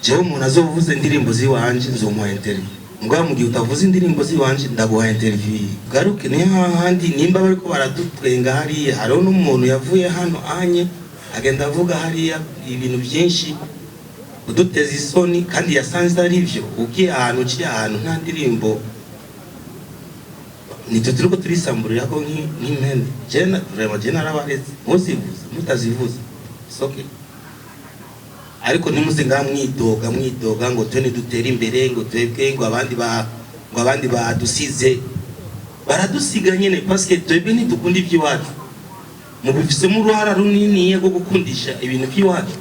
jewe umuntu azovuze indirimbo ziwanje nzomuha interview ngwa mu gihe utavuze indirimbo ziwanje ndaguha interview garuke ni hahandi nimba bariko baradutwenga hariya hariho n'umuntu yavuye hano anye agenda avuga hariya ibintu byinshi uduteza isoni kandi yasanze ari byo ugiye ahantu uciye ahantu nta ndirimbo nitwe turiko turisamburira ko nk'impende jena narabareze muzivuza mutazivuza soke ariko nimuze mwidoga ngo tone dutera imbere ngo twebwe ngo abandi badusize baradusiga nyene parce que twebwe ntitukunda ivyiwacu mu bifisemo uruhara runini rwo gukundisha ibintu by'iwacu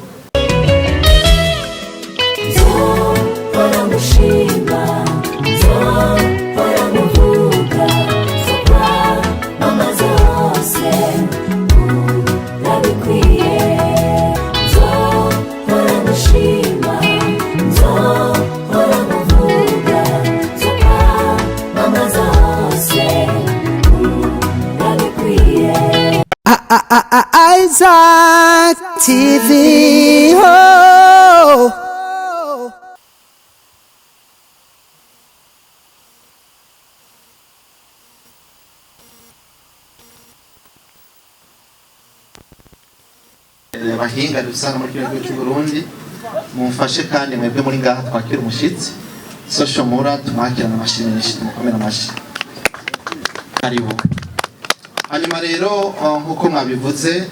Isaac TV. Oh. Abahinga dusana muri gihugu cy'u Burundi mumfashe kandi mwebwe muri ngaha twakira umushitsi social mura tumwakirana amashini n'ishiti mukomera amashi aribo. Hanyuma rero nkuko mwabivuze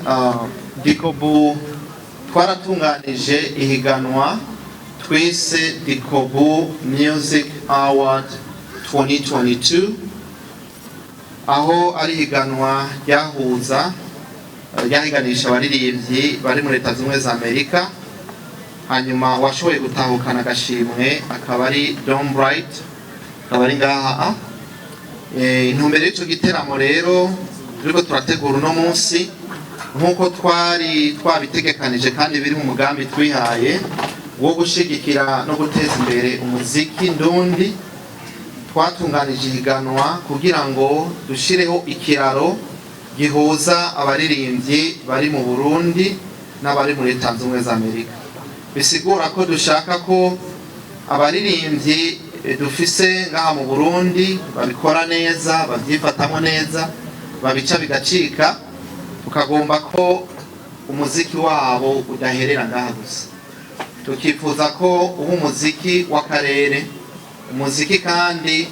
Dikobu twaratunganije ihiganwa twise Dikobu Music Award 2022 aho ari higanwa ryahiganisha abaririmbyi bari muri Leta Zunze za Amerika. Hanyuma washoboye gutahukana agashimwe akaba ari Dom Bright akaba ari ngaha. Intumbero y'icyo giteramo rero turiko turategura uno munsi nkuko twabitegekanije kandi biri mu mugambi twihaye wo gushigikira no guteza imbere umuziki ndundi. Twatunganije ihiganwa kugira ngo dushireho ikiraro gihuza abaririmbyi bari mu Burundi n'abari muri Leta Zunze za Amerika. Bisigura ko dushaka ko abaririmbyi dufise ngaha mu Burundi babikora neza, babyifatamo neza, babica bigacika, tukagomba ko umuziki wabo udaherera ngaha gusa. Tukifuza ko uba umuziki w'akarere, umuziki kandi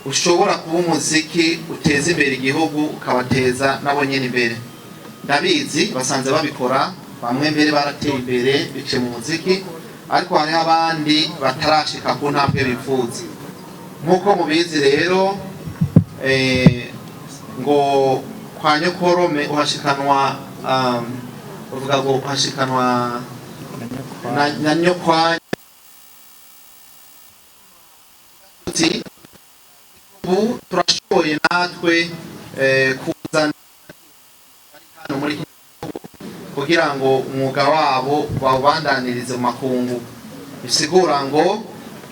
ushobora kuba umuziki uteza imbere igihugu ukabateza nabo nyene imbere. Ndabizi basanze babikora, bamwe mbere barateye imbere bice mu muziki, ariko hari abandi batarashika ku ntambwe bifuza. Nkuko mubizi rero ngo kwa nyokorome uhashikanwa uvuga ngo uhashikanwa na nyokwa ubu turashoboye natwe kuzana hano muri kugira ngo umwuga wabo bawubandanirize mu makungu. Bisigura ngo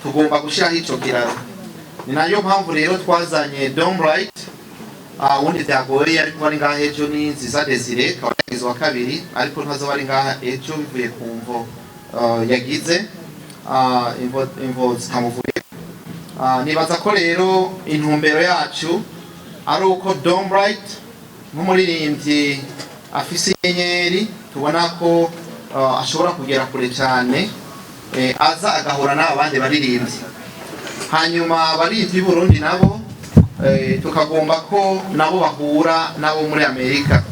tugomba gushiraho ico kiraro. Ni nayo mpamvu rero twazanye Dom Bright wundi byagoye ariko bari ngaha ejo ni Nziza Desire kabagize wa kabiri ariko ntazo bari ngaha ejo bivuye ku mvo yagize imvo zitamuvuye. Nibaza ko rero intumbero yacu ari uko Dom Bright nk'umuririmbyi afise inyenyeri tubona ko ashobora kugera kure cyane aza agahura n'abandi baririmbyi. Hanyuma abaririmbyi Burundi nabo tukagomba ko nabo bahura nabo muri Amerika.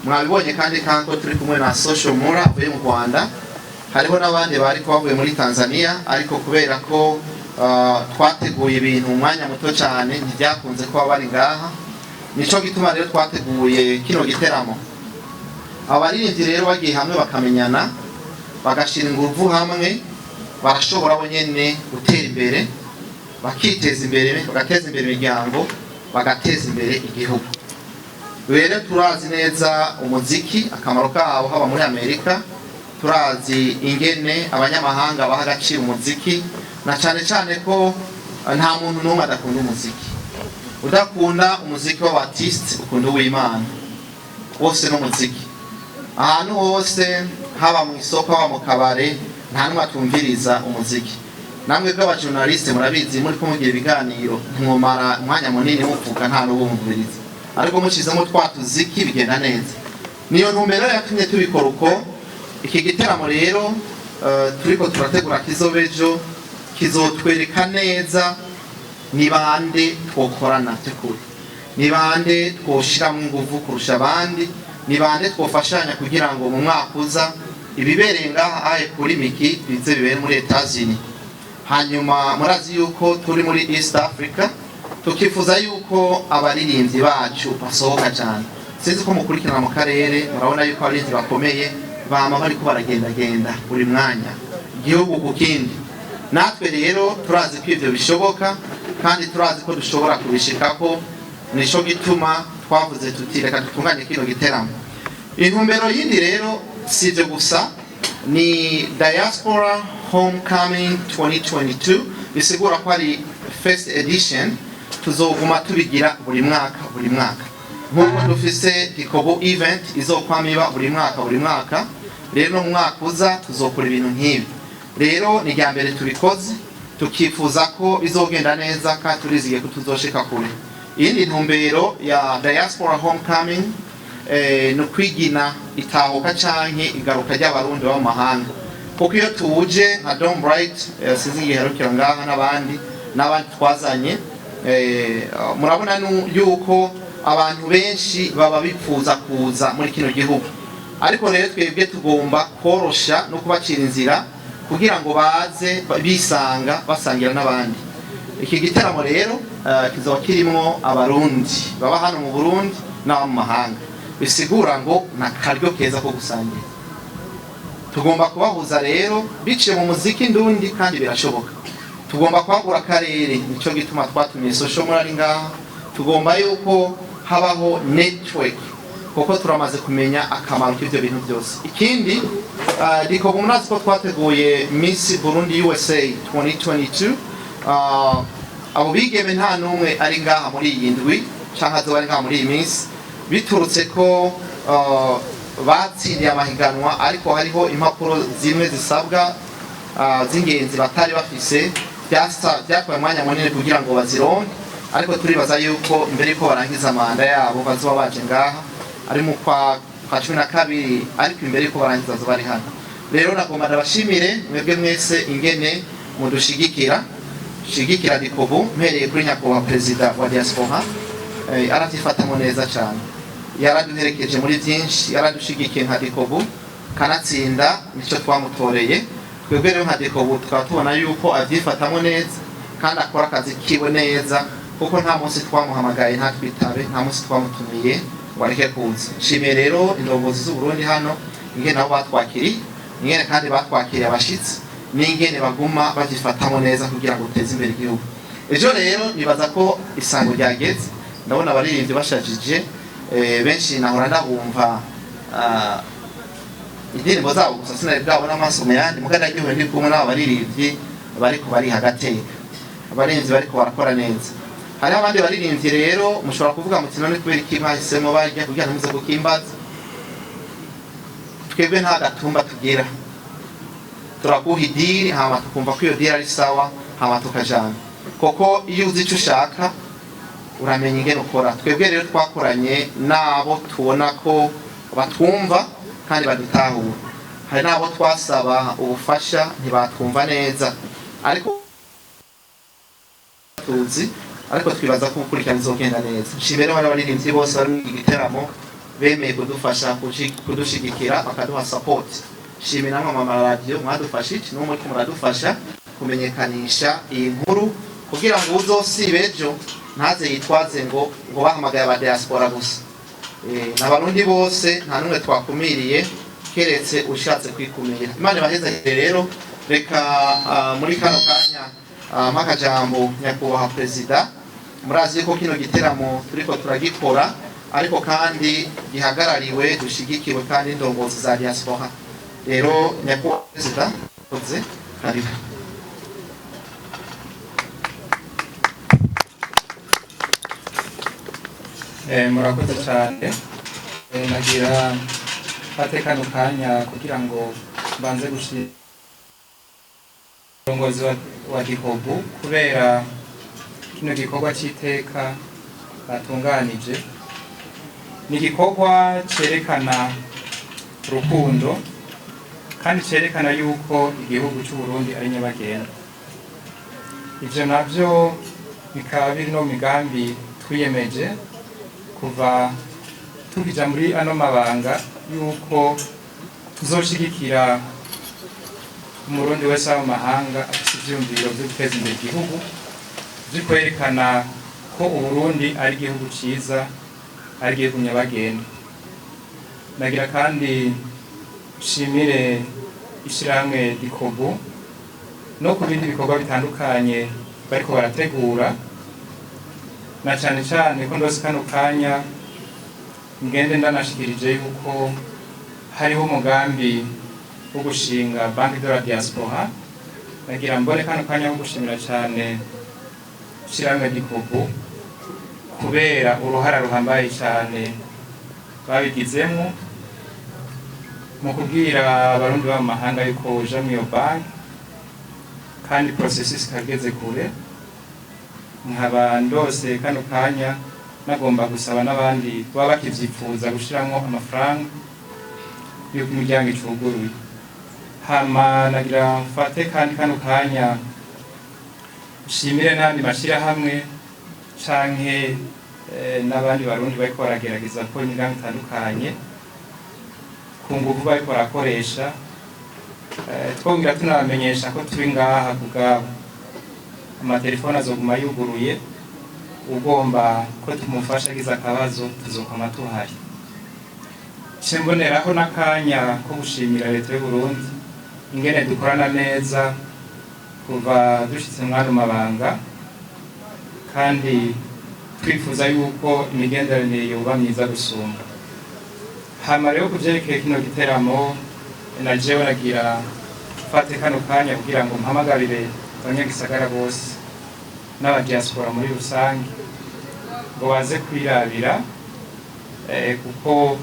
Mwabibonye kandi kanko turi kumwe na social mura avuye mu Rwanda, hariho n'abandi bari ko bavuye muri Tanzania, ariko kubera ko twateguye ibintu umwanya muto cyane ntibyakunze ko bari ngaha. Nico gituma rero twateguye kino giteramo. Abaririmbyi rero bagiye hamwe bakamenyana, bagashira ingufu hamwe, barashobora bonyene gutera imbere, bakiteza imbere, bagateza imbere imiryango, bagateza imbere igihugu. Rero turazi neza umuziki akamaro kawo haba muri Amerika, turazi ingene abanyamahanga baha agaciro umuziki, na cyane cyane ko nta muntu n'umwe adakunda umuziki. Udakunda umuziki w'abartiste ukunda uw'Imana. Wose n'umuziki. Ahantu hose haba mu isoko haba mu kabare nta numwe atumviriza umuziki. Namwe bw'abajournaliste murabizi muri kumugira ibiganiro ntimumara umwanya munini muvuga nta n'ubumviriza, ariko mushizemo twatuziki bigenda neza. Niyo ntumbero yatumye tubikora uko. Iki giteramo rero turiko turategura kizobejo kizotwereka neza ni bande twokorana cyukuri, ni bande twoshiramwe ingufu kurusha abandi, ni bande twofashanya kugira ngo mu mwaka uza ibibereye ngaha ahe kuri miki bize bibere muri Etats-Unis. Hanyuma murazi yuko turi muri East Africa, tukifuza yuko abaririmbyi bacu basohoka cyane. Sinzi ko mukurikirana mu karere murabona yuko abaririmbyi bakomeye bama bariko baragenda buri mwanya igihugu ku kindi. Natwe rero turazi ko ivyo bishoboka kandi turazi ko dushobora kubishikako, nico gituma twavuze tuti reka dutunganye kino giteramo. Intumbero yindi rero sivyo gusa, ni Diaspora Homecoming 2022, bisigura ko ari first edition. Tuzoguma tubigira buri mwaka nk'uko dufise Dikobo event izokwama buri mwaka. Rero mu mwaka uza tuzokora ibintu nk'ibi. Rero ni rya mbere tubikoze, tukifuza ko bizogenda neza kandi turizigiye ko tuzoshika kure. Iyindi ntumbero ya Diaspora Homecoming no kwigina itahuka canke igaruka ry'abarundi bo mu mahanga. Kuko iyo tuje nka Dom Bright sinzi igiherukira ngaha n'abandi twazanye, murabona yuko abantu benshi baba bipfuza kuza muri kino gihugu, ariko rero twebwe tugomba korosha no kubacira inzira kugira ngo baze basangira n'abandi. Iki giteramo rero kizoba kirimo abarundi baba hano mu Burundi n'abo mu mahanga, bisigura ngo nakaryo keza ko gusangira. Tugomba kubahuza rero biciye mu muziki ndundi kandi birashoboka. Tugomba kwagura akarere, nico gituma twatumiye social muri ngaha. Tugomba yuko habaho network kuko turamaze kumenya akamaro k'ivyo bintu byose. Ikindi diko munazi ko twateguye Miss Burundi USA 2022. Abo bigeme nta numwe ari ngaha muri iyi ndwi canke azoba ari ngaha muri iyi minsi, biturutse ko batsindiye amahiganwa, ariko hariho impapuro zimwe zisabwa z'ingenzi batari bafise, byatwaye umwanya munini kugira ngo bazironke. Ariko turibaza yuko imbere yuko barangiza manda yabo bazoba baje ngaha ari mu kwa 12, ariko imbere yuko barangiza bazoba ari hano. Rero nagomba ndabashimire mwebwe mwese ingene mudushigikira Dikobo, mpereye kuri nyakubahwa perezida wa Diaspora. Aratifatamo neza cyane, yaraduherekeje muri byinshi, yaradushigikiye nka Dikobo kanatsinda nico twamutoreye. Twebwe rero nka Dikobo tukaba tubona yuko avyifatamo neza kandi akora akazi kiwe neza, kuko nta munsi twamuhamagaye nta twitabe, nta munsi twamutumiye ngo areke kuza. Nshimiye rero indongozi z'u Burundi hano ingene nabo batwakiriye, ingene kandi batwakiriye abashitsi, n'ingene baguma bagifatamo neza kugira ngo uteze imbere igihugu. Ejo rero nibaza ko isango ryageze, ndabona abaririmbyi bashajije, benshi nahora ndabumva indirimbo zabo gusa sinari bwabona amaso mu yandi, mugana igihugu ndi kumwe n'abaririmbyi bariko bari hagati, abaririmbyi bariko barakora neza. Hari abandi baririmbyi rero mushobora kuvuga muti none kubera iki bahisemo barya kugira ngo muze gukimbaza. Twebwe nta gatumba tugira, turakuha idiri hama tukumva ko iyo diri ari sawa hama tukajana, kuko iyo uzi icyo ushaka uramenya ingene ukora. Twebwe rero twakoranye nabo tubona ko batwumva kandi badutahura. Hari nabo twasaba ubufasha ntibatwumva neza, ariko tuzi, ariko twibaza ko ukurikirana izogenda neza. Nshimire abaririmbyi bose bari mu giteramo bemeye kudufasha kudushigikira bakaduha support. Nshimire namwe mama radio mwadufashije no muri muradufasha kumenyekanisha iyi nkuru kugira ngo uzosibe ejo ntaze yitwaze ngo bahamagaye aba diaspora gusa. N'abarundi bose nta numwe twakumiriye keretse ushatse kwikumira. Imana baheza rero, reka muri kano kanya makajambo nyakubahwa perezida. Murazi ko kino giteramo turiko turagikora, ariko kandi gihagarariwe dushigikiwe kandi indongozi za diaspora. Rero nyakubahwa perezida koze karibu. Murakoze cyane. Nagira fate kano kanya kugira ngo banze gushira umurongozi wa Gikobu kubera kino gikorwa cy'iteka batunganije. Ni igikorwa cerekana urukundo kandi cerekana yuko igihugu cy'u Burundi ari nyabagendwa. Ivyo navyo bikaba biri no migambi twiyemeje kuva tukija muri ano mabanga yuko tuzoshigikira umurundi wese mu mahanga afite ivyumviro byo guteza imbere igihugu, byo kwerekana ko Uburundi ari igihugu ciza, ari igihugu nyabagendwa. Nagira kandi shimire ishyirahamwe Gikobu no ku bindi bikorwa bitandukanye bariko barategura, na cyane cyane ko ndose kano kanya ngende ndanashikirije yuko hariho umugambi wo gushinga banki de la diaspora. Nagira mbone kano kanya wo gushimira cyane ishyirahamwe Gikobu kubera uruhara ruhambaye cyane babigizemo mu kubwira abarundi b'amahanga yuko uja mu iyo banki kandi processus kageze kure. Nkaba ndose kano kanya nagomba gusaba n'abandi baba bakivyifuza gushiramo amafaranga yuko imiryango icuguruye. Hama nagira mfate kandi kano kanya shimire n'abandi mashirahamwe canke n'abandi barundi bariko baragerageza ko imigambi itandukanye ku nguvu bariko barakoresha. Twongera tunabamenyesha ko turi ngaha kubwabo, amatelefone azoguma yuguruye, ugomba ko tumufasha agize akabazo tuzokwama tuhari. Mboneraho n'akanya ko gushimira leta y'u Burundi ingene dukorana neza kuva dushitse mu mabanga, kandi twifuza yuko imigenderanire yoba myiza gusumba. Hama rero kuvyerekeye kino giteramo na jewe nagira fate kano kanya kugira ngo mpamagarire abanyagisagara bose n'aba diaspora muri rusange ngo baze kwirabira, kuko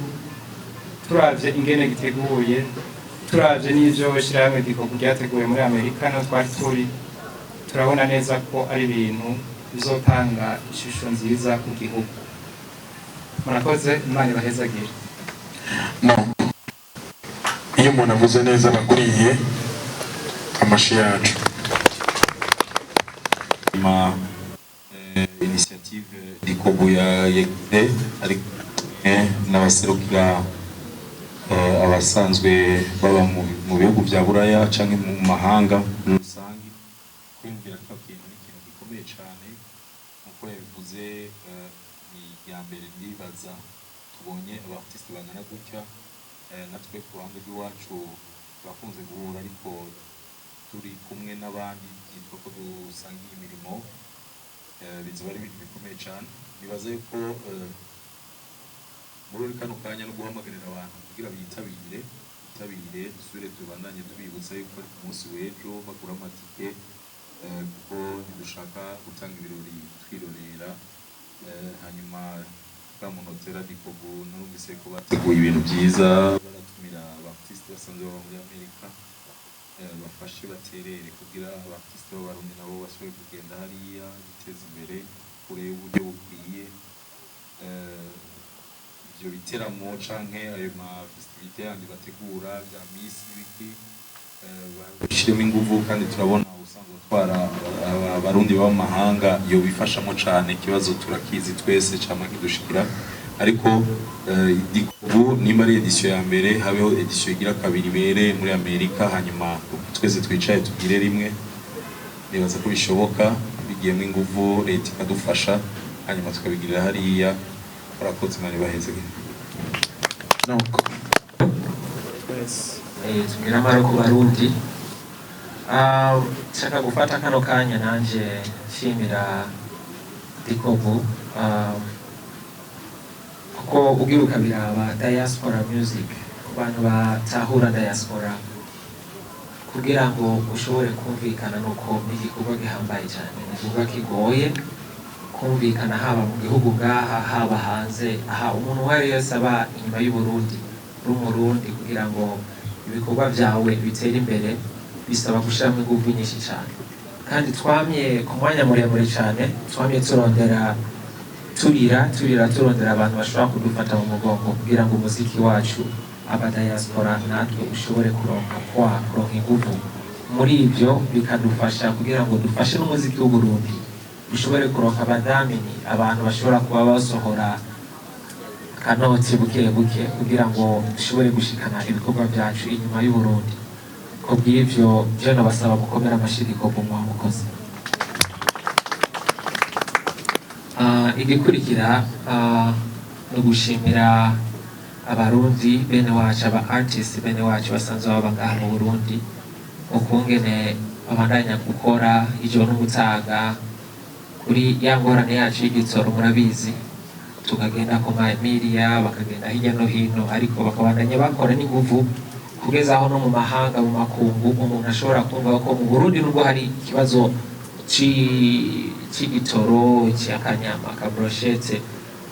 turavye ingene giteguye, turavye n'ivyo shirahamwe Gikobu ryateguye muri Amerika no twari turi, turabona neza ko ari ibintu bizotanga ishusho nziza ku gihugu. Murakoze, Imana ibahezagire. Iyo umuntu avuze neza abaguriye amashi yacu. Initiative Gikobu yagize ari n'abaserukira abasanzwe baba mu bihugu bya Buraya canke mu mahanga muri rusange, kwiyumvira ko ikintu n'ikintu gikomeye cyane nkuko yabivuze. Ni ya mbere ndibaza tubonye abartiste bangana gutya, natwe ku ruhande rw'iwacu bakunze guhura ariko turi kumwe n'abandi byitwa ko dusangiye imirimo. Bizoba ari ibintu bikomeye cyane. Nibaza yuko muri kano kanya no guhamagarira abantu kugira bitabire dusubire tubandanye tubibutsa yuko ari ku munsi w'ejo bagura amatike, kuko ntidushaka gutanga ibirori twirorera. Hanyuma bamunotera Gikobu numvise ko bateguye ibintu byiza, baratumira abartiste basanzwe baba muri Amerika bafashe baterere kugira abartiste b'abarundi nabo bashobore kugenda hariya biteza imbere kure y'uburyo bukwiye. Ivyo biteramo canke ayo mafestivite yandi bategura bya Miss n'ibiki bashiremo inguvu, kandi turabona usanzwe utwara abarundi b'amahanga yo bifashamo cane. Ikibazo turakizi twese cyangwa kidushikira, ariko Gikobu nimba ari edition ya mbere, habeho edition igira kabiri bere muri Amerika, hanyuma twese twicaye tugire rimwe. Nibaza ko bishoboka bigiyemo inguvu, leta ikadufasha, hanyuma tukabigirira hariya. Murakoze, Imana ibahezagire. Tugira amaro ku Barundi. Nshaka gufata kano kanya nanje nshimira Gikobu, kuko ugiruka biraba diaspora music, abantu batahura diaspora, kugira ngo ushobore kumvikana nuko n'igikorwa gihambaye cyane, n'igikorwa kigoye kumvikana haba mu gihugu ngaha haba hanze, aha umuntu wari yose aba inyuma y'u Burundi, uri Umurundi, kugira ngo ibikorwa byawe bitere imbere bisaba gushiramo ingufu nyinshi cyane kandi twamye ku mwanya muremure cyane twamye turondera turondera abantu bashobora kudufata mu mugongo kugira ngo umuziki wacu aba diaspora natwe ushobore kuronka ingufu muri ibyo bikadufasha kugira ngo dufashe n'umuziki w'u Burundi ushobore kuronka abadamini abantu bashobora kuba basohora kanoti buke kugira ngo dushobore gushikana ibikorwa byacu inyuma y'u Burundi kubw'ivyo je nabasaba gukomera amashiriko ku mukozi igikurikira no gushimira abarundi bene wacu aba artist bene wacu basanzwe baba ngaha mu Burundi ukungene babandanya gukora ijoro n'umutaga kuri ya ngorane yacu y'igitsoro murabizi tukagenda ku media bakagenda hirya no hino ariko bakabandanya bakora n'inguvu kugeza aho no mu mahanga mu makungu umuntu ashobora kumva ko mu Burundi nubwo hari ikibazo c'igitoro cy'akanyama ka brochette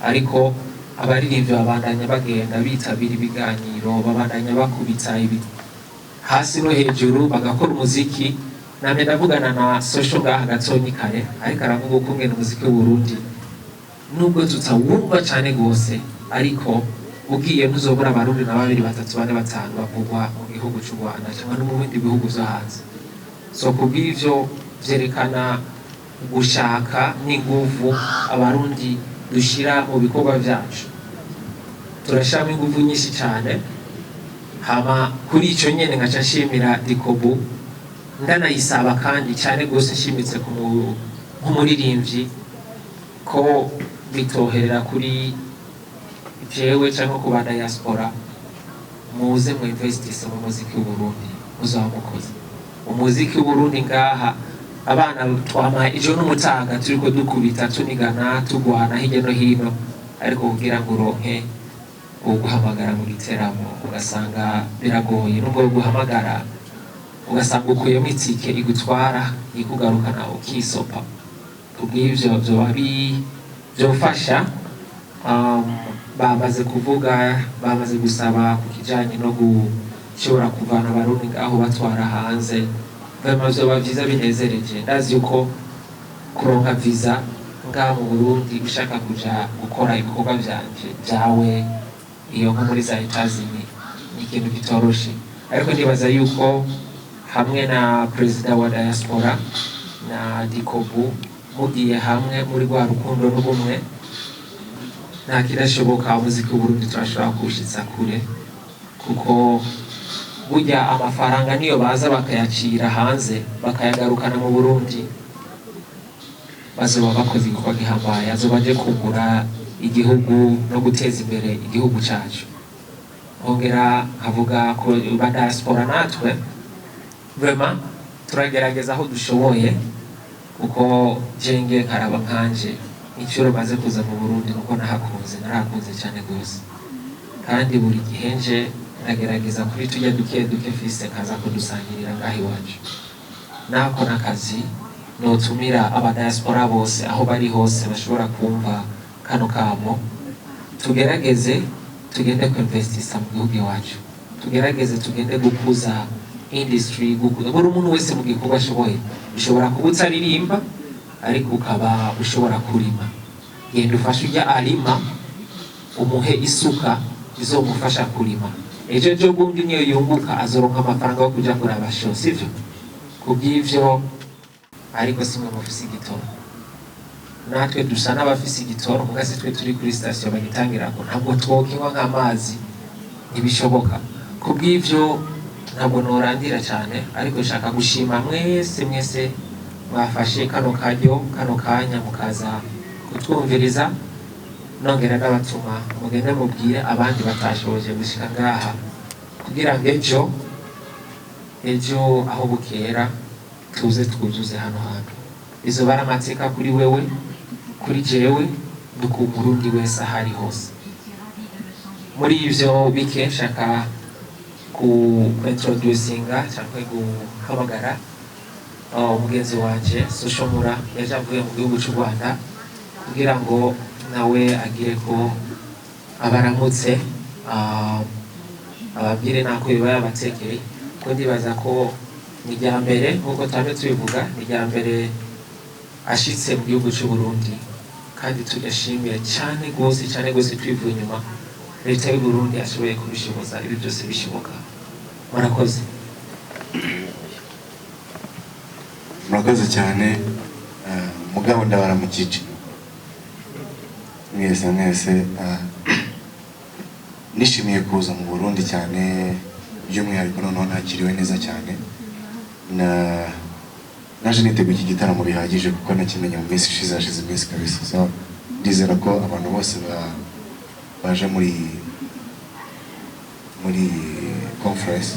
ariko abaririmbyi babandanya bagenda bitabira ibiganiro babandanya bakubitsa ibi hasi no hejuru bagakora umuziki namwe ndavugana na social ngaha gatonyi kare ariko aravuga uko ngene umuziki w'u Burundi nubwo tutawumva cyane gose ariko ugiye ntuzobura abarundi na 2 3 4 5 bavugwa mu gihugu cy'u Rwanda cyangwa no mu bindi bihugu byo hanze so kubw'ivyo vyerekana gushaka n'ingufu abarundi dushira mu bikorwa byacu turashaka ingufu nyinshi cyane hama kuri ico nyene ngaca nshimira Dikobu ndanayisaba kandi cyane gose nshimitse ku nk'umuririmbyi ko bitoherera kuri jewe cyangwa ku bana diaspora muze mu investise mu muziki w'u Burundi uzaba mukoze umuziki w'u Burundi ngaha abana twama ijoro n'umutaga turiko dukubita tunigana tugwana hirya no hino ariko kugira ngo uronke uguhamagara mu giteramo ugasanga biragoye nubwo guhamagara ugasanga ukuyemo itike igutwara ikugarukana ukisopa kubw'ivyo byofasha bamaze kuvuga bamaze gusaba ku kijanye no gushobora kuvana abarundi aho batwara hanze vraiment vyoba vyiza binezereje ndazi yuko kuronka visa ngaha mu Burundi ushaka kuja gukora ibikorwa byawe iyo nko muri za Etats-Unis ni ikintu kitoroshe ariko ndibaza yuko hamwe na perezida wa diaspora na Dikobu mugiye hamwe muri rwa rukundo n'ubumwe nta kirashoboka umuziki w'u Burundi turashobora kuwushitsa kure kuko burya amafaranga niyo baza bakayacira hanze bakayagarukana mu Burundi bazoba bakoze igikorwa gihambaye azoba aje kugura igihugu no guteza imbere igihugu cyacu ongera nkavuga ko ba diaspora natwe vraiment turagerageza aho dushoboye kuko jenge nkaraba nkanje inshuro maze kuza mu Burundi nuko narakunze cyane gose kandi buri gihe nje nagerageza kuri tujya duke fise kaza kudusangirira ngahi wacu nako nakazi notumira aba diaspora bose aho bari hose bashobora kumva kano kamo tugerageze tugende ku investisa mu gihugu wacu tugerageze tugende gukuza industry buri umuntu wese mu gikorwa ashoboye ushobora kubutsa ririmba ariko ukaba ushobora kurima genda ufashe ujya arima umuhe isuka izomufasha kurima ejo jo gundi niyo yunguka azoronka amafaranga yo kuja kuraba show sivyo kubw'ivyo ariko simwe mufise igitoro natwe dusa n'abafise igitoro mugase twe turi kuri station bagitangira ko ntabwo twokinywa nk'amazi ntibishoboka kubw'ivyo ntabwo norandira cyane ariko nshaka gushima mwese mwafashe kano kanya mukaza kutwumviriza nongera n'abatuma mugende mubwire abandi batashoboje gushika ngaha kugira ngo ejo aho bukera tuze twuzuze hano hantu izo baramateka kuri wewe kuri jewe nuko umurundi wese ahari hose muri ivyo bike nshaka introducinga cyangwa guhamagara umugenzi wanje Soshomura yaje avuye mu gihugu cy'u Rwanda kugira ngo nawe agire ko abaramutse ababwire nako bibaye abatekeye ko ndibaza ko ni rya mbere nk'uko twari tubivuga, ni rya mbere ashitse mu gihugu cy'u Burundi, kandi tugashimira cyane gose twivuye inyuma leta y'u Burundi ashoboye kubishoboza ibi byose bishoboka. Murakoze. Murakoze cyane. Mugabo ndabaramukije mwese nishimiye kuza mu Burundi cyane, by'umwihariko noneho nakiriwe neza cyane. Naje niteguye iki gitaramo bihagije kuko nakimenye mu minsi ishize, hashize iminsi kabisa. So ndizera ko abantu bose baje muri conference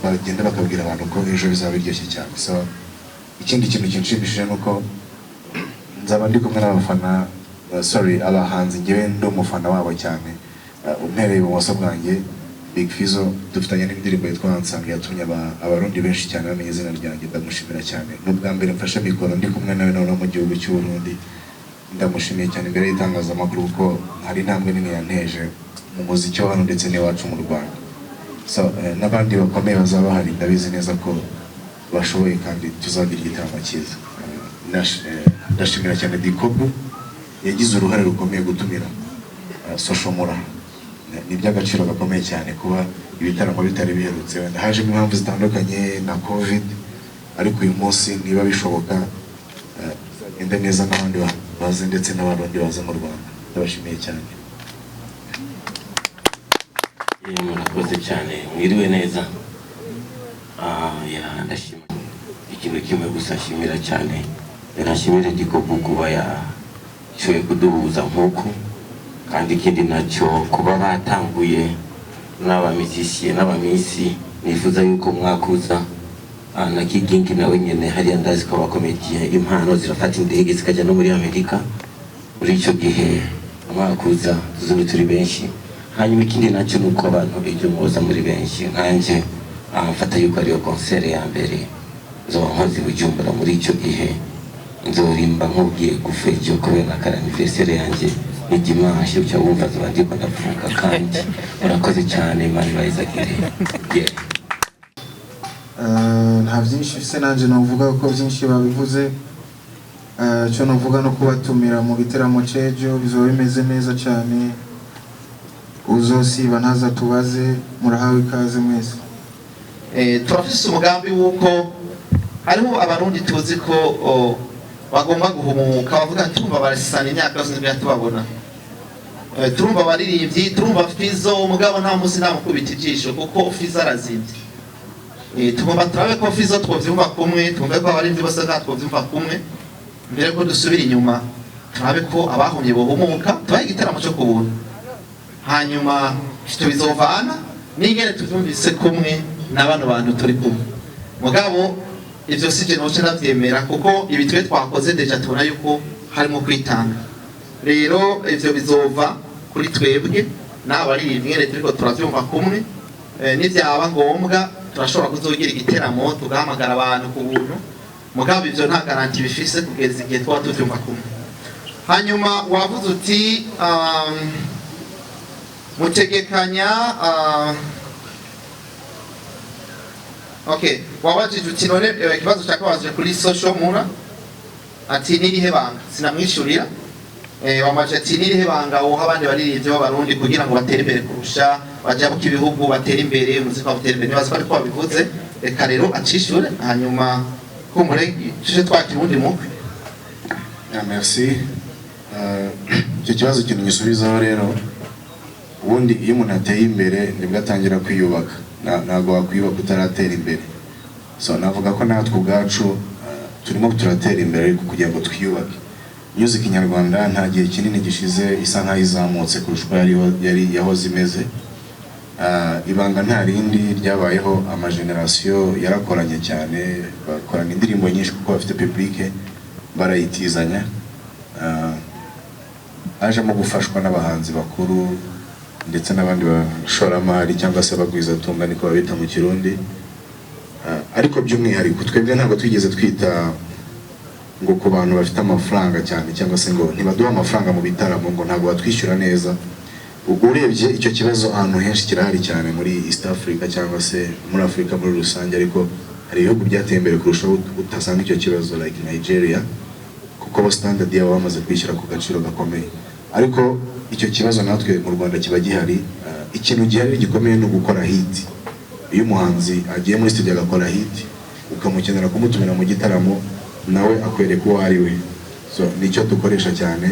bagenda bakabwira abantu ko ejo bizaba biryoshye cyane. So ikindi kintu kinshimishije nuko nzaba ndi kumwe n'abafana, abahanzi ngewe ndi umufana wabo cyane. Umpereye ibumoso bwanjye Big Fizzo, dufitanye n'indirimbo yitwa Ensemble yatumye abarundi benshi cyane bamenye izina ryanjye, ndamushimira cyane. N'ubwa mbere mfashe mikoro ndi kumwe nawe noneho mu gihugu cy'u Burundi, ndamushimiye cyane imbere y'itangazamakuru kuko hari intambwe nini yanteje mu muziki wa hano ndetse n'iwacu mu Rwanda. So n'abandi bakomeye bazaba bahari, ndabizi neza ko bashoboye kandi tuzagira igitaramo cyiza. Ndashimira cyane Dikobu, yagize uruhare rukomeye gutumira Soshomura. Ni iby'agaciro gakomeye cyane kuba ibitaramo bitari biherutse, wenda hajemo impamvu zitandukanye na covid, ariko uyu munsi niba bishoboka bizagenda neza n'abandi baze ndetse n'abarundi baze mu Rwanda. Ndabashimiye cyane. Murakoze cyane, mwiriwe neza. Ndashima ikintu kimwe gusa, nshimira cyane, nashimira Dikobu kuba yashoboye kuduhuza nk'uko, kandi ikindi nacyo kuba batanguye n'abamiziki n'abamisi. Nifuza yuko mwakuza na Kigingi nawe nyene hariya ndazi ko bakomediye impano zirafata indege zikajya no muri Amerika. Muri icyo gihe mwakuza tuzuri turi benshi. Hanyuma ikindi nacyo nuko abantu ejo muza muri benshi, nkanje mfata yuko ariyo concert ya mbere nzoba nkoze Bujumbura. Muri icyo gihe nzorimba nk'ugiye gufejo kubera anniversaire yanjye ni dimanche, uca wumva zoba ndiko ndavuka. kandi murakoze cyane, Imana ibayizagire. Nta byinshi se nanje navuga ko byinshi babivuze. Cyo navuga no kubatumira mu gitaramo cejo, bizoba bimeze neza cyane. Uzosiba ntaza tubaze, murahawe ikaze mwese. Turafise umugambi wuko hariho abarundi tuzi ko bagomba guhumuka, bavuga ati tumva barasana imyaka yose nibyo tubabona. Turumva abaririmbyi, turumva Fizzo, umugabo nta munsi namukubita ijisho kuko Fizzo arazimvye. Tugomba turabe ko Fizzo twovyumva kumwe, twumve ko abaririmbyi bose twovyumva kumwe, mbere ko dusubira inyuma turabe ko abahumye bohumuka, tubahe igitaramo cyo kubuntu. Hanyuma tubizovana n'ingene tuvyumvise kumwe n'abana bantu turi kumwe. Mugabo ivyo sije noce ndavyemera kuko ibi twe twakoze deja tubona yuko harimo kwitanga. Rero ivyo bizova kuri twebwe n'abari ingene turiko turavyumva kumwe. N'ivyaba ngombwa turashobora kuzogira igiteramo tugahamagara abantu ku buntu. Mugabo ivyo nta garanti bifise kugeza igihe twa tuvyumva kumwe. Hanyuma wavuze uti mutegekanya okay, wabajije uti none ikibazo cyakabaje kuri social mura ati nirihe banga sinamwishurira. Wamaje ati nirihe banga woha abandi baririmbye b'abarundi kugira ngo batere imbere kurusha, baje mu kibihugu batere imbere, muzika batere imbere. Nibaza ko babivuze, reka rero acishure hanyuma kumure tuje twakirundi mukwe. Merci. Icyo kibazo kintu nyisubizaho rero, ubundi iyo umuntu ateye imbere nibwo atangira kwiyubaka, ntabwo wakwiyubaka utaratera imbere. So navuga ko natwe ubwacu turimo turatera imbere ariko kugira ngo twiyubake. Music nyarwanda nta gihe kinini gishize isa nkaho izamutse kurusha yari yahoze imeze. Ibanga nta rindi ryabayeho, amageneration yarakoranye cyane, bakorana indirimbo nyinshi kuko bafite public barayitizanya. Ajemo gufashwa n'abahanzi bakuru ndetse n'abandi bashoramari cyangwa se bagwizatunga niko babita mu Kirundi. Ariko by'umwihariko twebwe ntabwo twigeze twita ngo ku bantu bafite amafaranga cyane cyangwa se ngo ntibaduha amafaranga mu bitaramo ngo ntabwo batwishyura neza. Urebye icyo kibazo ahantu henshi kirahari cyane muri East Africa cyangwa se muri Afrika muri rusange, ariko hari ibihugu byateye imbere kurushaho utasanga icyo kibazo like Nigeria kuko bo standard yabo bamaze kwishyira ku gaciro gakomeye ariko icyo kibazo natwe mu Rwanda kiba gihari ikintu gihari gikomeye no gukora hit iyo umuhanzi agiye muri studio agakora hit ukamukenera kumutumira mu gitaramo nawe akwereka uwo ari we so nicyo dukoresha cyane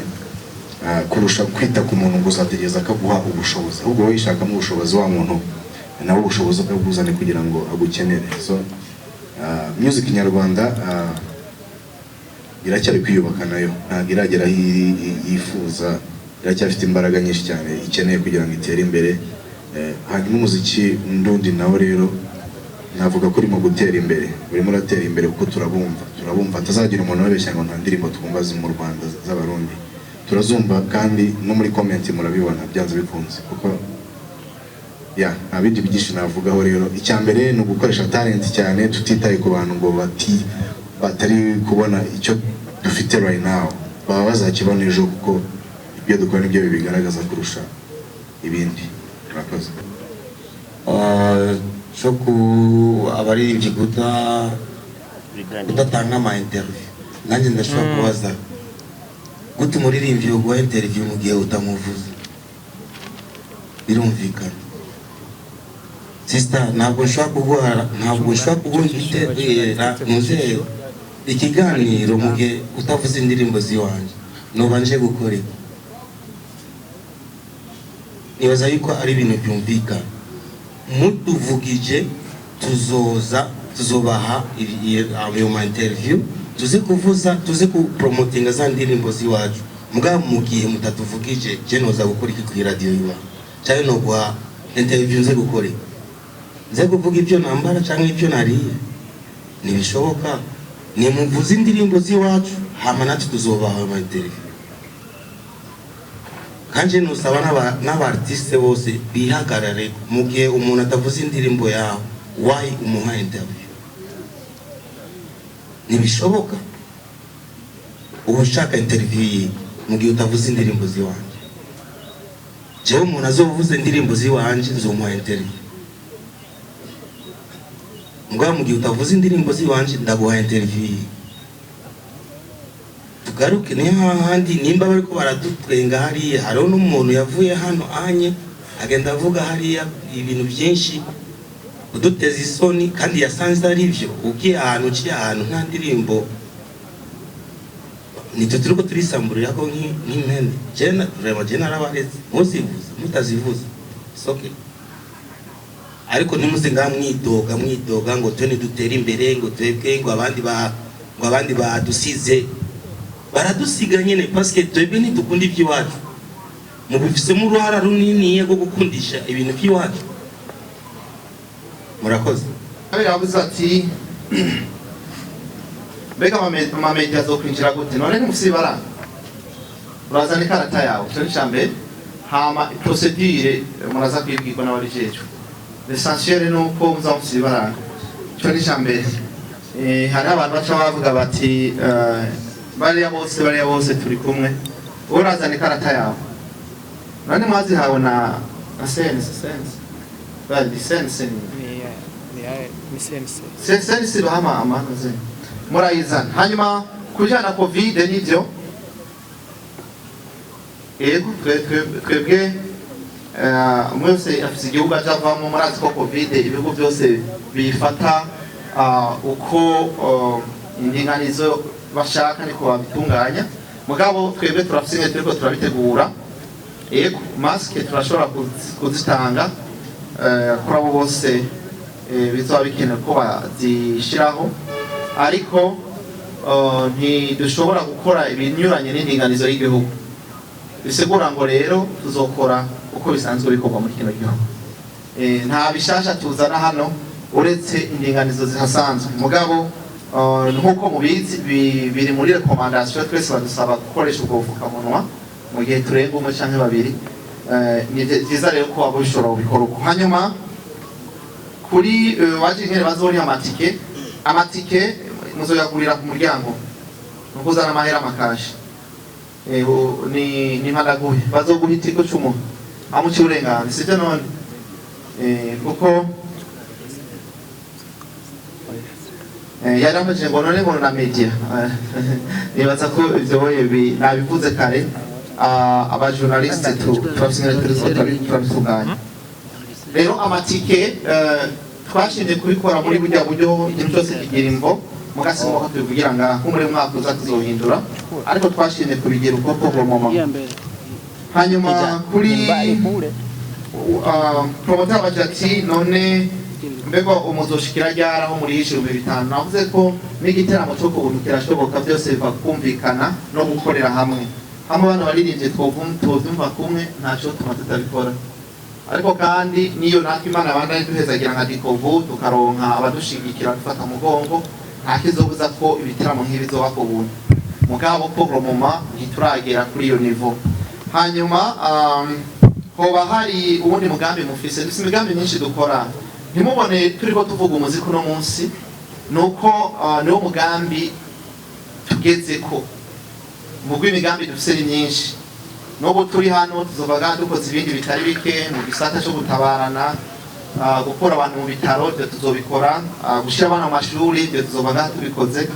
kurusha kwita ku muntu ngo uzategeza akaguha ubushobozi ahubwo wowe yishakamo ubushobozi wa muntu nawe ubushobozi bw'ubuzane kugira ngo agukenere so music nyarwanda iracyari kwiyubaka nayo ntabwo iragera yifuza iracyafite imbaraga nyinshi cyane ikeneye kugira ngo itere imbere hanyuma umuziki ndundi nawe rero navuga ko urimo gutera imbere urimo uratera imbere kuko turabumva atazagira umuntu wabeshya ngo nta ndirimbo twumva mu Rwanda z'abarundi turazumva kandi no muri comment murabibona byanze bikunze kuko nta bindi byinshi navugaho rero icya mbere ni ugukoresha talent cyane tutitaye ku bantu ngo batari kubona icyo dufite right now baba bazakibona ejo kuko ibyo dukora nibyo bibigaragaza kurusha ibindi murakoze cyo ku abaririmbyi kudatanga ama interview nanjye ndashobora kubaza gute umuririmbyi yo guha interview mu gihe utamuvuze birumvikana sister ntabwo nshobora kuguha muzehe ikiganiro mu gihe utavuze indirimbo ziwanje nobanje gukora nibaza yuko ari ibintu byumvikana mutuvugije tuzobaha ayo ma interview tuze kupromotinga za ndirimbo ziwacu mugabo mu gihe mutatuvugije je noza gukora iki kuri radio yiwa cyane no guha interview nze gukora nze kuvuga ibyo nambara cyangwa ibyo nariye nibishoboka ni muvuze indirimbo ziwacu hama natwe tuzobaha ama interview kanje nusaba n'abartiste bose bihagarare mu gihe umuntu atavuze indirimbo yawe why umuha interview nibishoboka ushaka interview mu gihe utavuze indirimbo ziwanje jewe umuntu azovuze indirimbo ziwanje nzomuha interview mu gihe utavuze indirimbo ziwanje ndaguha interview tugaruke niyo handi nimba bariko baradutwenga hariya hariho n'umuntu yavuye hano anye agenda avuga hariya ibintu byinshi uduteza isoni kandi yasanze ari byo ugiye ahantu uciye ahantu nta ndirimbo nitwe turiko turisamburira ko nk'impene je narabaretse muzivuza mutazivuza soke ariko nimuze mwidoga ngo tweni dutere imbere ngo twebwe ngo abandi badusize baradusiga nyene parce que twebwe ntidukunde ivyiwacu mubifisemo uruhara runini rwo gukundisha ibintu by'iwacu murakoze yavuze ati mbega amamedia azokwinjira gute none ntimusibara urazana ikarata yawe cyo cyambere hama procedure muraza kwibwirwa n'ababijejwe l'essentiel nuko muzamusibara cyo cyambere hari abantu baca bavuga bati bariya bose turi kumwe urazana ikarata yawe none mwazihawe na sense bali license sense bahama amanoze murayizana hanyuma kujana covid nivyo ego twebwe mwese afise igihugu ajavamo murazi ko covid ibihugu byose bifata uko indinganizo bashaka niko babitunganya mugabo twebwe turafise turiko turabitegura ego maske turashobora kuzitanga kuri abo bose bizaba bikenewe ko bazishiraho ariko ntidushobora gukora ibinyuranye n'indinganizo y'igihugu bisigura ngo rero tuzokora uko bisanzwe bikorwa muri kino gihugu nta bishasha tuzana hano uretse indinganizo zihasanzwe mugabo nkuko mubizi biri muri recommandation twese badusaba gukoresha ubwo bufukamunwa mu gihe turenga umwe canke babiri ni byiza rero ko abo bishobora kubikora uko hanyuma kuri waje nkere bazoriha amatike muzoyagurira ku muryango nukuzana amahera makashi ni mpadaguhe bazoguha itiko cy'umu amuci urengana sivyo none kuko yarambaje ngo none ngo na media nibaza ko ivyo boye nabivuze kare aba journaliste turabitunganya rero amatike twashimye kubikora muri burya buryo ikintu cyose kigira imvo mugasimo ko tubivugira nga ko muri mwaka uza tuzohindura ariko twashimye kubigira uko mama hanyuma kuri promoter bajati none mbego umuzoshikira ryaraho muri hejuru 5 navuze ko n'igiteramo cyo kubuntu kirashoboka byose biva kumvikana no gukorera hamwe bana baririmbye twovyumva kumwe ntaco tutabikora ariko kandi niyo natwe Imana abandanye duhezagira nka dikovu tukaronka abadushigikira gufata mugongo ntakizobuza ko ibiteramo nk'ibi zoba ku buntu mugabo ko mama ntituragera kuri iyo niveau hanyuma hoba hari ubundi mugambi mufise dufise imigambi myinshi dukora ntimubone turiko tuvuga umuziki no munsi nuko niwo mugambi tugezeko mugwi imigambi dufise ni myinshi n'ubu turi hano tuzobaga dukoze ibindi bitari bike mu gisata cyo gutabarana gukora abantu mu bitaro byo tuzobikora gushira abana mu mashuri byo tuzobaga tubikoze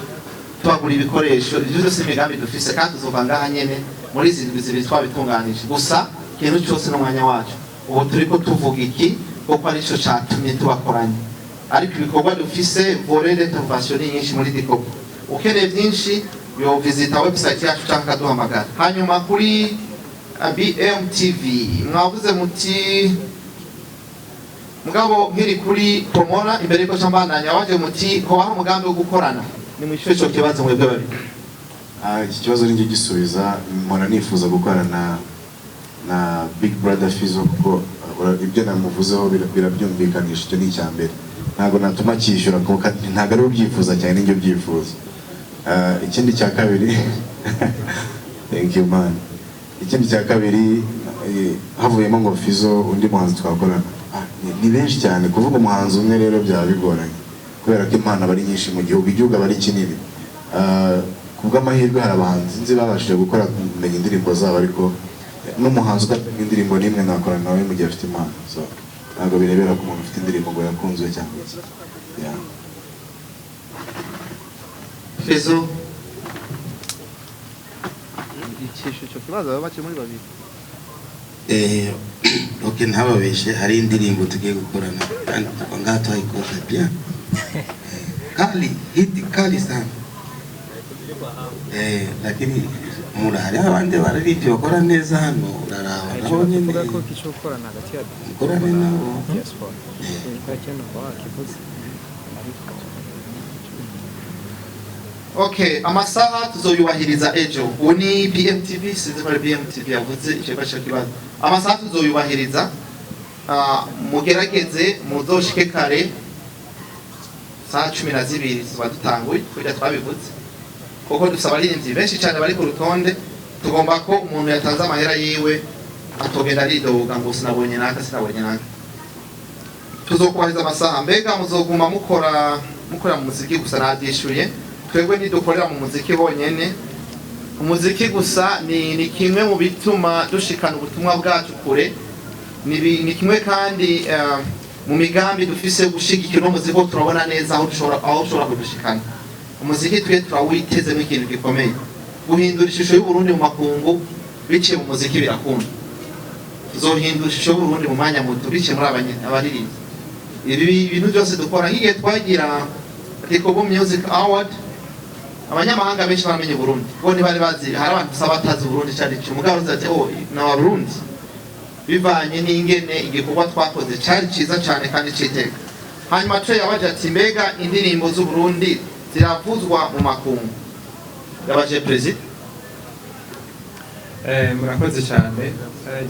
tubagura ibikoresho ibyo byose imigambi dufise kandi tuzovanga hanyene muri izi ndwi twabitunganije gusa ikintu cyose n'umwanya wacu ubu turiko tuvuga iki kuko arico catumye tubakoranye ariko ibikorwa dufise volet d'intervention nyinshi muri dikopo ukeneye byinshi yo visita website yacu cyangwa duhamagara hanyuma kuri BMTV mwavuze muti mugabo nkiri kuri promora imbere ko cyambandanya waje muti ko hari umugambi wo gukorana ni mwishyure cyo kibazo mwebwe bari iki kibazo ni gisubiza mpora nifuza gukorana na Big Brother Fizzo kuko ibyo namuvuzeho birabyumvikanisha icyo ni icyambere ntago natuma cyishyura kuko ntago ari ubyifuza cyane n'ibyo byifuza ikindi cya kabiri thank you man ikindi cya kabiri havuyemo ngo Fizzo undi muhanzi twakorana ni benshi cyane kuvuga umuhanzi umwe rero byaba bigoranye kubera ko impano bari nyinshi mu gihugu aba ari kinini kubw'amahirwe hari abahanzi nzi babashije gukora kumenya indirimbo zabo ariko n'umuhanzi udafite indirimbo n'imwe nakorana nawe mu gihe afite impano so ntabwo birebera ku muntu ufite indirimbo ngo yakunzwe cyangwa iki Fizzo icyisho cyo kibazo baba bace muri babiri okay ntababeshe hari indirimbo tugiye gukorana kandi ngaha twayikoze bien kali hit kali sana lakini murari abandi bararivyo bakora neza hano uraraba nabo nyine ko kicho gukorana hagati ya gukorana nabo diaspora cyane kwa kivuze okay amasaha tuzoyubahiriza ejo uni BMTV sinzi ko BMTV yavuze icyo kibazo amasaha tuzoyubahiriza mugerageze muzoshike kare saa 12 tuba dutanguye kujya twabivuze kuko dusaba abaririmbyi benshi cyane bari ku rutonde tugomba ko umuntu yatanze amahera yiwe atogenda ridoga ngo sinabonye naka tuzokubahiriza amasaha mbega muzoguma mukora mu muziki gusa nabyishuye twebwe nidukorera mu muziki bonyene umuziki gusa ni kimwe mu bituma dushikana ubutumwa bwacu kure ni kimwe kandi mu migambi dufise gushigikira umuziki ko turabona neza aho ushobora kudushikana umuziki twe turawitezemo ikintu gikomeye guhindura ishusho y'Uburundi mu makungu biciye mu muziki birakunda tuzohindura ishusho y'Uburundi mu mwanya muto biciye muri abaririmvyi ibi bintu byose dukora nk'igihe twagira Global Music Award abanyamahanga benshi baramenye Burundi bo ntibari bazi hari abantu batazi Burundi cyane cyo mugabo zati na Burundi bivanye n'ingene igikorwa twakoze cyari ciza cyane kandi citeka hanyuma twe yabaje ati mbega indirimbo z'u Burundi ziravuzwa mu makungu yabaje president murakoze cyane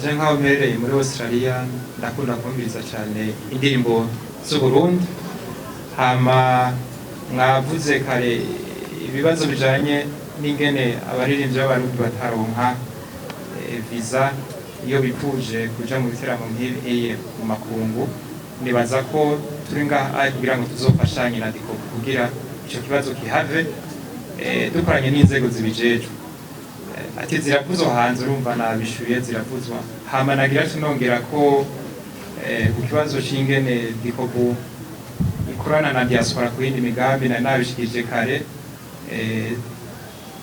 je nkaho mpereye muri Australia ndakunda kumviriza cyane indirimbo z'u Burundi hama mwavuze kare ibibazo bijanye n'ingene abaririmbyi b'abarundi bataronka visa iyo bipuje kuja mu biteramo nk'ibi mu makungu nibaza ko turi ngaha kugira ngo tuzofashanye na diko kugira icyo kibazo kihave dukoranye n'inzego zibijejwe ati ziravuzwa hanze urumva nabishuye ziravuzwa hama nagira tunongera ko ku kibazo c'ingene dikobu dukorana na diaspora ku yindi migambi na nabishikije kare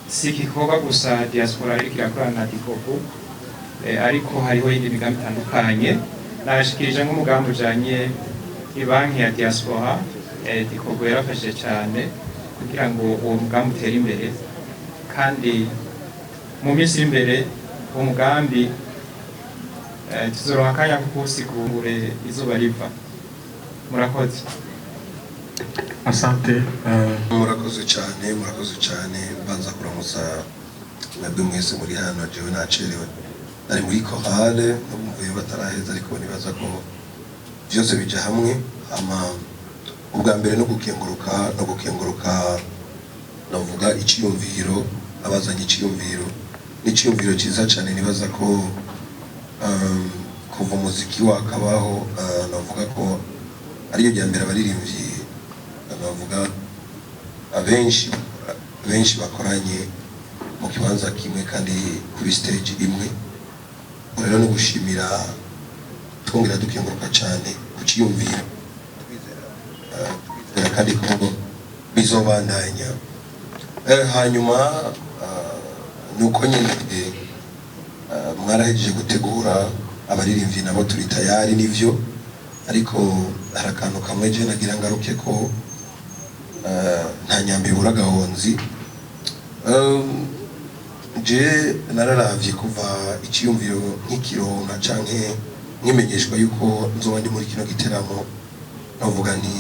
si igikorwa gusa diaspora ariko irakorana na dikobu ariko hariho yindi migambi itandukanye nabishikije nk'umugambi ujanye ibanki ya diaspora dikobu yarafashije cyane kugira ngo uwo mugambi utere imbere kandi mu minsi imbere uwo mugambi tuzoronka akanya ko kuwusigurira izuba riva. Murakoze. Asante. Murakoze cyane mbanza kuramutsa mwebwe mwese muri hano jewe nacerewe nari muri korale n'umvuye bataraheza ariko nibaza ko byose bija hamwe ubwa mbere no gukenguruka navuga iciyumviro abazanye iciyumviro n'iciyumviro cyiza cyane nibaza ko kuva umuziki wakabaho navuga ko ariyo jya mbere abaririmbyi navuga abenshi bakoranye mu kibanza kimwe kandi kuri stage imwe rero no gushimira twongera dukenguruka cyane ku ciyumviro twizera kandi ko bizobandanya hanyuma nuko nyine mwarahejeje gutegura abaririmbyi nabo turi tayari nivyo ariko hari akantu kamwe je nagira ngaruke ko nta nyambi ibura gahonzi je nararavye kuva ikiyumviro nk'ikironka canke nkimenyeshwa yuko nzoba ndi muri kino giteramo navuga nti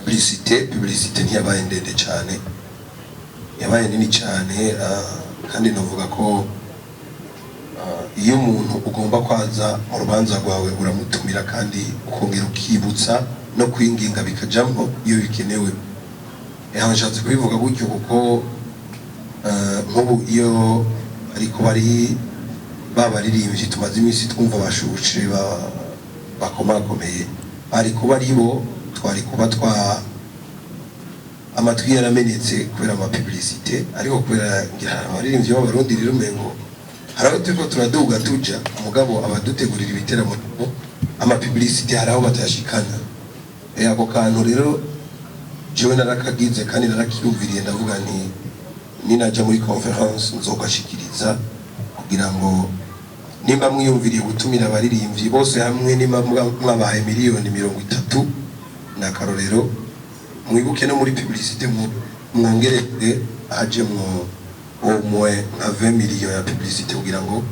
publicité ntiyabaye ndende cyane yabaye nini cyane kandi navuga ko iyo umuntu ugomba kwaza mu rubanza rwawe uramutumira kandi ukongera ukibutsa no kwinginga bikajambo iyo bikenewe nshatse kubivuga gutyo kuko nk'ubu iyo ariko bari babaririmbyi tumaze iminsi twumva bashushe bakomakomeye ariko bari bo twari kuba amatwi yaramenetse kubera amapublicité ariko kubera ngira abaririmbyi b'abarundi rero mengo haraho turiko turaduga tuja umugabo abadutegurira ibiteramo amapublicité haraho batashikana ako kantu rero jewe narakagize kandi narakiyumviriye ndavuga nti ninaja muri conference nzogashikiriza kugira ngo nimba mwiyumviriye gutumira abaririmbyi bose hamwe nimba mwabahaye miliyoni 30 na karorero mwibuke no muri publicité mwongereze aje omwe nka 20 miliyoni ya publicité kugira ngo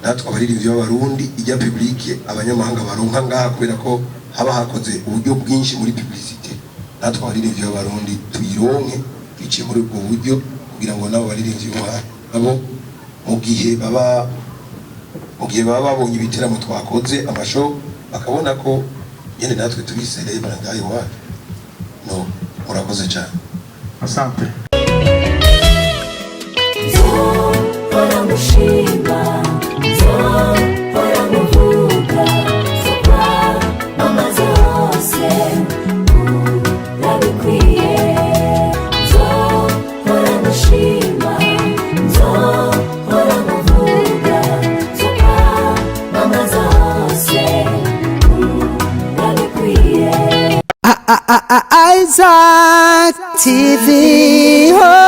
natwe abaririmbyi b'abarundi ijya publique abanyamahanga baronka ngaha kubera ko haba hakoze uburyo bwinshi muri publicité natwe abaririmbyi b'abarundi tuyironke biciye muri ubwo buryo kugira ngo nabo abaririmbyi nabo mu gihe baba babonye ibiteramo twakoze amasho bakabona ko nyene natwe turi celebre ngayo wacu no murakoze cyane. Asante. Isaac TV. Oh.